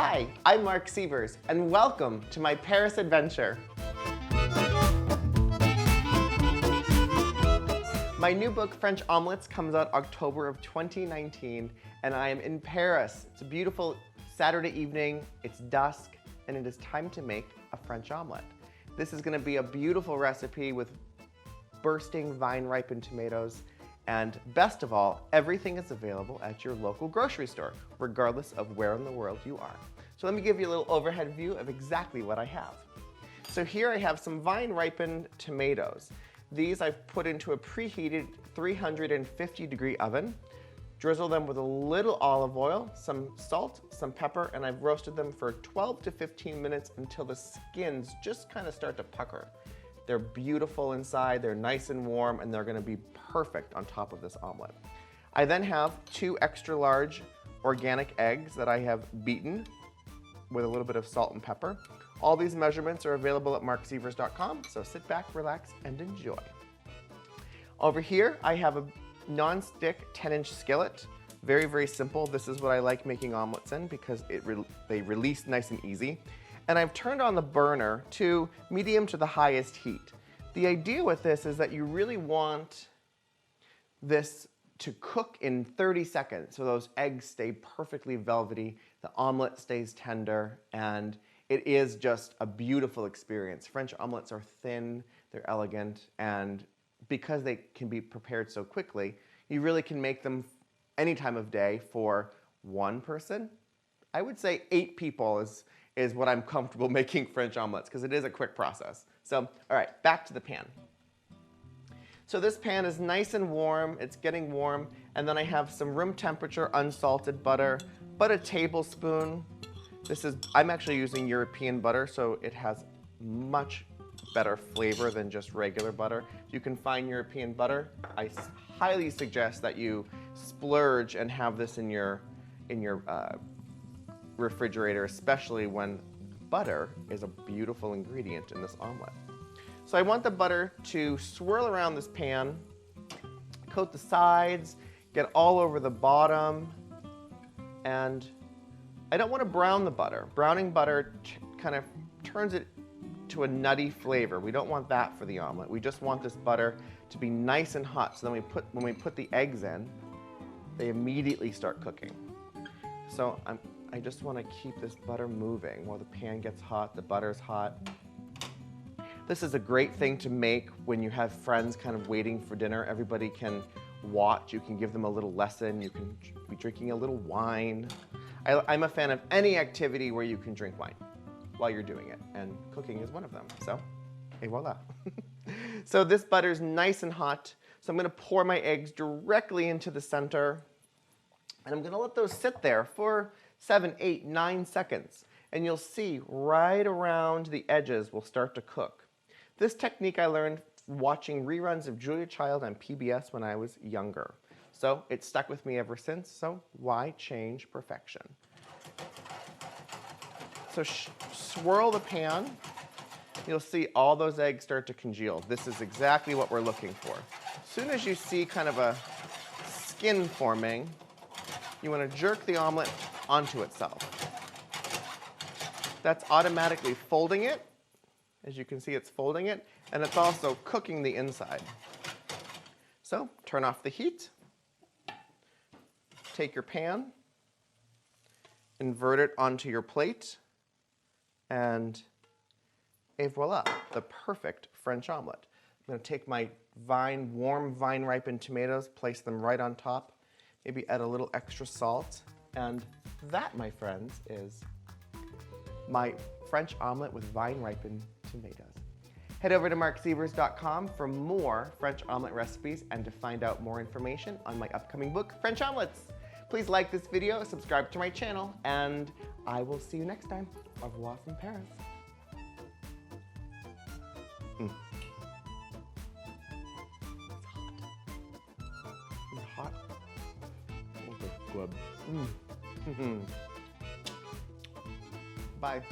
Hi, I'm Marc Sievers, and welcome to my Paris adventure. My new book, French Omelettes, comes out October of 2019, and I am in Paris. It's a beautiful Saturday evening, it's dusk, and it is time to make a French omelette. This is gonna be a beautiful recipe with bursting vine-ripened tomatoes, and best of all, everything is available at your local grocery store, regardless of where in the world you are. So let me give you a little overhead view of exactly what I have. So here I have some vine-ripened tomatoes. These I've put into a preheated 350-degree oven, drizzle them with a little olive oil, some salt, some pepper, and I've roasted them for 12 to 15 minutes until the skins just kind of start to pucker. They're beautiful inside, they're nice and warm, and they're gonna be perfect on top of this omelet. I then have 2 extra large organic eggs that I have beaten with a little bit of salt and pepper. All these measurements are available at marcsievers.com, so sit back, relax, and enjoy. Over here, I have a non-stick 10-inch skillet. Very, very simple. This is what I like making omelets in because they release nice and easy. And I've turned on the burner to medium to the highest heat. The idea with this is that you really want this to cook in 30 seconds so those eggs stay perfectly velvety, the omelet stays tender, and it is just a beautiful experience. French omelettes are thin, they're elegant, and because they can be prepared so quickly, you really can make them any time of day for one person. I would say 8 people is what I'm comfortable making French omelettes because it is a quick process. So, all right, back to the pan. So this pan is nice and warm, it's getting warm, and then I have some room temperature unsalted butter, about a tablespoon. I'm actually using European butter, so it has much better flavor than just regular butter. You can find European butter. I highly suggest that you splurge and have this in your refrigerator, especially when butter is a beautiful ingredient in this omelet. So I want the butter to swirl around this pan, coat the sides, get all over the bottom, and I don't want to brown the butter. Browning butter kind of turns it to a nutty flavor. We don't want that for the omelet. We just want this butter to be nice and hot, so then when we put the eggs in, they immediately start cooking. So I just want to keep this butter moving while the pan gets hot, the butter's hot. This is a great thing to make when you have friends kind of waiting for dinner. Everybody can watch, you can give them a little lesson, you can be drinking a little wine. I'm a fan of any activity where you can drink wine while you're doing it, and cooking is one of them, so, et voila. So this butter's nice and hot, so I'm gonna pour my eggs directly into the center, and I'm gonna let those sit there for 7, 8, 9 seconds, and you'll see right around the edges will start to cook. This technique I learned watching reruns of Julia Child on PBS when I was younger. So it stuck with me ever since, so why change perfection? So swirl the pan. You'll see all those eggs start to congeal. This is exactly what we're looking for. As soon as you see kind of a skin forming, you want to jerk the omelet onto itself. That's automatically folding it. As you can see, it's folding it, and it's also cooking the inside. So turn off the heat. Take your pan, invert it onto your plate, and et voila, the perfect French omelet. I'm going to take my warm vine-ripened tomatoes, place them right on top, maybe add a little extra salt, and that, my friends, is my French omelet with vine-ripened tomatoes. Head over to marcsievers.com for more French omelet recipes and to find out more information on my upcoming book, French Omelettes. Please like this video, subscribe to my channel, and I will see you next time. Au revoir from Paris. It's hot. It's hot. Oh, good. Bye.